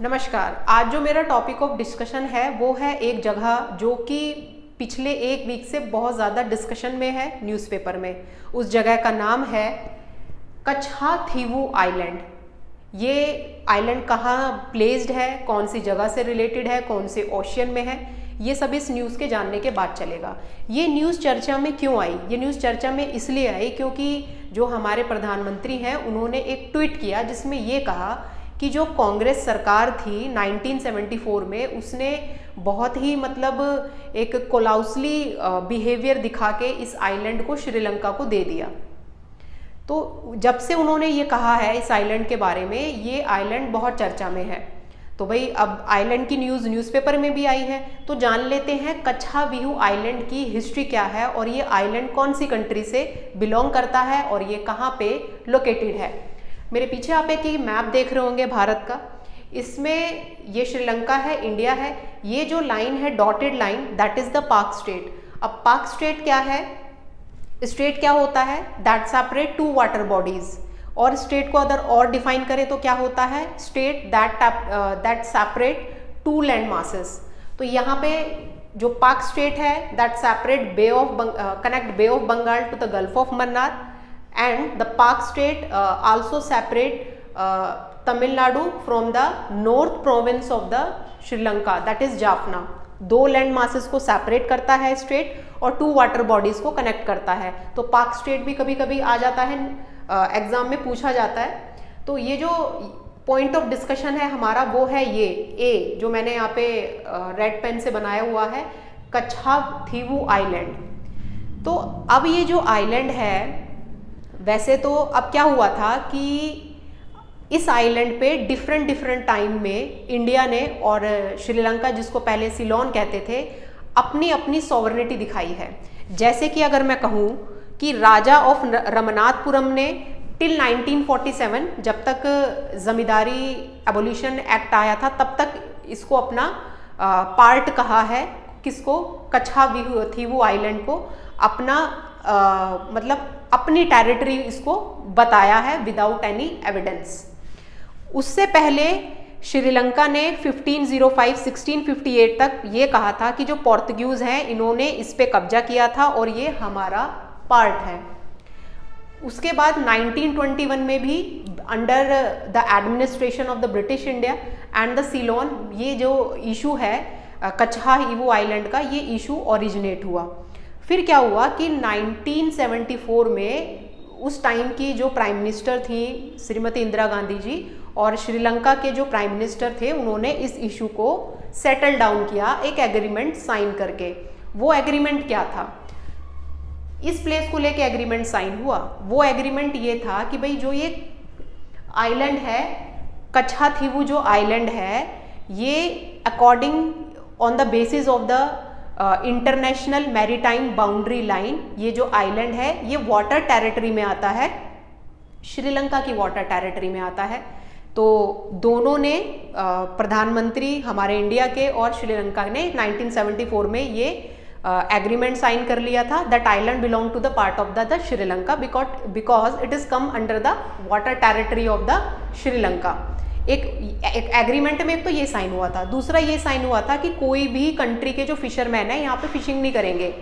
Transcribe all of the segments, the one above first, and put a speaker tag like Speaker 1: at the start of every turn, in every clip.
Speaker 1: नमस्कार। आज जो मेरा टॉपिक ऑफ डिस्कशन है वो है एक जगह जो कि पिछले एक वीक से बहुत ज़्यादा डिस्कशन में है न्यूज़पेपर में। उस जगह का नाम है कच्छाथीवू आइलैंड। ये आइलैंड कहाँ प्लेस्ड है, कौन सी जगह से रिलेटेड है, कौन से ओशियन में है, ये सब इस न्यूज़ के जानने के बाद चलेगा। ये न्यूज़ चर्चा में क्यों आई? ये न्यूज़ चर्चा में इसलिए आई क्योंकि जो हमारे प्रधानमंत्री हैं उन्होंने एक ट्वीट किया जिसमें ये कहा कि जो कांग्रेस सरकार थी 1974 में, उसने बहुत ही एक कोलाउसली बिहेवियर दिखा के इस आइलैंड को श्रीलंका को दे दिया। तो जब से उन्होंने ये कहा है इस आइलैंड के बारे में, ये आइलैंड बहुत चर्चा में है। तो भाई अब आइलैंड की न्यूज़पेपर में भी आई है, तो जान लेते हैं कच्छावीहू आइलैंड की हिस्ट्री क्या है और ये आइलैंड कौन सी कंट्री से बिलोंग करता है और ये कहाँ पे लोकेटेड है। मेरे पीछे आप एक मैप देख रहे होंगे भारत का। इसमें ये श्रीलंका है, इंडिया है। ये जो लाइन है dotted line, that is the Palk strait. अब पाक स्टेट क्या है? स्टेट क्या होता है? That separate two water bodies. और स्टेट को अगर और डिफाइन करें तो क्या होता है? Strait that separate two land masses. तो यहाँ पे जो पाक स्टेट है that separate connect bay of Bengal to the gulf of Mannar, and the Pak state also separate Tamil Nadu from the north province of the Sri Lanka, that is Jaffna। दो land masses को separate करता है state और to water bodies को connect करता है। तो पाक स्टेट भी कभी कभी आ जाता है, एग्जाम में पूछा जाता है। तो ये जो पॉइंट ऑफ डिस्कशन है हमारा वो है ये ए, जो मैंने यहाँ पे रेड पेन से बनाया हुआ है, कच्छाथीवू आइलैंड। तो अब ये जो आइलैंड है, वैसे तो अब क्या हुआ था कि इस आइलैंड पे डिफरेंट टाइम में इंडिया ने और श्रीलंका, जिसको पहले सिलोन कहते थे, अपनी अपनी सॉवरेनिटी दिखाई है। जैसे कि अगर मैं कहूँ कि राजा ऑफ रमनाथपुरम ने टिल 1947, जब तक जमींदारी एबोलिशन एक्ट आया था, तब तक इसको अपना पार्ट कहा है। किसको? कच्छाथीवू आइलैंड को अपना अपनी टेरिटरी इसको बताया है विदाउट एनी एविडेंस। उससे पहले श्रीलंका ने 1658 तक ये कहा था कि जो पोर्तुगीज हैं इन्होंने इस पे कब्जा किया था और ये हमारा पार्ट है। उसके बाद 1921 में भी under the administration of the British India and the Ceylon, ये जो इशू है कच्छाथीवू आइलैंड का, ये इशू ओरिजिनेट हुआ। फिर क्या हुआ कि 1974 में उस टाइम की जो प्राइम मिनिस्टर थी श्रीमती इंदिरा गांधी जी, और श्रीलंका के जो प्राइम मिनिस्टर थे, उन्होंने इस इशू को सेटल डाउन किया एक एग्रीमेंट साइन करके। वो एग्रीमेंट क्या था? इस प्लेस को लेके एग्रीमेंट साइन हुआ। वो एग्रीमेंट ये था कि भाई जो ये आइलैंड है, कच्छाथीवू जो आइलैंड है, ये according on the basis of the international maritime boundary line, ये जो आइलैंड है ये वाटर टेरिटरी में आता है, श्रीलंका की वाटर टेरिटरी में आता है। तो दोनों ने प्रधानमंत्री हमारे इंडिया के और श्रीलंका ने 1974 में ये एग्रीमेंट साइन कर लिया था that island belong to the part of the Sri Lanka because it is come under the water territory of the Sri Lanka. एक एग्रीमेंट में एक तो ये साइन हुआ था। दूसरा ये साइन हुआ था कि कोई भी कंट्री के जो फिशरमैन है यहाँ पे फिशिंग नहीं करेंगे।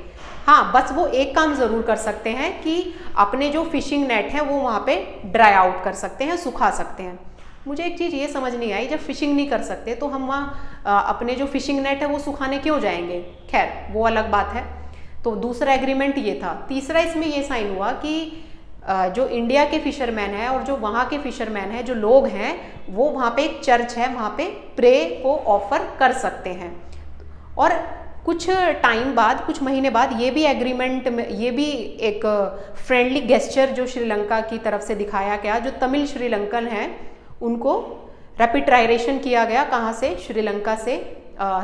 Speaker 1: हाँ, बस वो एक काम जरूर कर सकते हैं कि अपने जो फिशिंग नेट है वो वहाँ पे ड्राई आउट कर सकते हैं, सुखा सकते हैं। मुझे एक चीज़ ये समझ नहीं आई, जब फिशिंग नहीं कर सकते तो हम वहाँ अपने जो फिशिंग नेट है वो सुखाने क्यों जाएंगे? खैर, वो अलग बात है। तो दूसरा एग्रीमेंट ये था। तीसरा इसमें ये साइन हुआ कि जो इंडिया के फिशरमैन हैं और जो वहाँ के फिशरमैन हैं, जो लोग हैं, वो वहाँ पे एक चर्च है, वहाँ पे प्रे को ऑफर कर सकते हैं। और कुछ टाइम बाद, कुछ महीने बाद, ये भी एग्रीमेंट में, ये भी एक फ्रेंडली गेस्चर जो श्रीलंका की तरफ से दिखाया गया। जो तमिल श्रीलंकन हैं उनको रेपिट्राइजेशन किया गया। कहाँ से? श्रीलंका से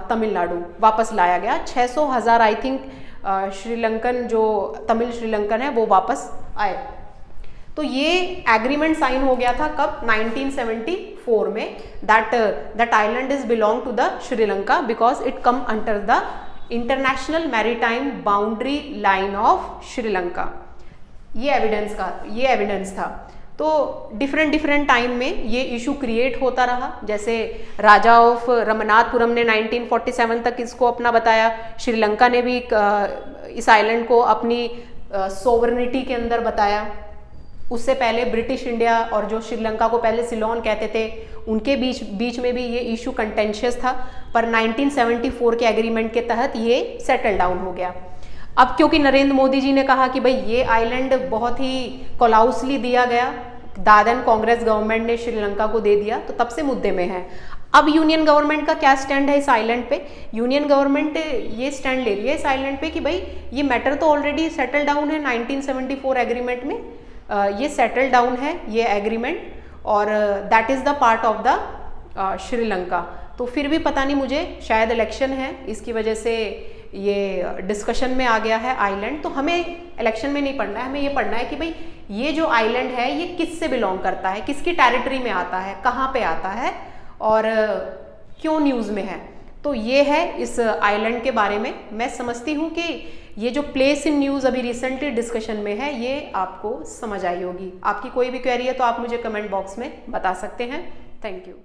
Speaker 1: तमिलनाडु वापस लाया गया। 600,000 आई थिंक श्रीलंकन, जो तमिल श्रीलंकन है, वो वापस आए। तो ये एग्रीमेंट साइन हो गया था कब? 1974 में। That island is belong to the Sri Lanka because it come under the international maritime boundary line of Sri Lanka. ये एविडेंस था। तो डिफरेंट टाइम में ये इशू क्रिएट होता रहा। जैसे राजा ऑफ रमनाथपुरम ने 1947 तक इसको अपना बताया, श्रीलंका ने भी इस आइलैंड को अपनी सोवरेनिटी के अंदर बताया। उससे पहले ब्रिटिश इंडिया और जो श्रीलंका को पहले सिलोन कहते थे उनके बीच में भी ये इशू कंटेंशियस था, पर 1974 के एग्रीमेंट के तहत ये सेटल डाउन हो गया। अब क्योंकि नरेंद्र मोदी जी ने कहा कि भाई ये आइलैंड बहुत ही कोलाउसली दिया गया, दादन कांग्रेस गवर्नमेंट ने श्रीलंका को दे दिया, तो तब से मुद्दे में है। अब यूनियन गवर्नमेंट का क्या स्टैंड है इस आइलैंड पे? यूनियन गवर्नमेंट ये स्टैंड ले रही है इस आइलैंड पे कि भाई ये मैटर तो ऑलरेडी सेटल डाउन है 1974 एग्रीमेंट में, ये सेटल डाउन है ये एग्रीमेंट, और that is the part of the Sri Lanka. तो फिर भी पता नहीं, मुझे शायद इलेक्शन है इसकी वजह से ये डिस्कशन में आ गया है आइलैंड। तो हमें इलेक्शन में नहीं पढ़ना है, हमें ये पढ़ना है कि भाई ये जो आइलैंड है ये किस से बिलोंग करता है, किसकी टेरिटरी में आता है, कहाँ पे आता है और क्यों न्यूज़ में है। तो ये है इस आइलैंड के बारे में। मैं समझती हूँ कि ये जो प्लेस इन न्यूज़ अभी रिसेंटली डिस्कशन में है ये आपको समझ आई होगी। आपकी कोई भी क्वेरी है तो आप मुझे कमेंट बॉक्स में बता सकते हैं। Thank you.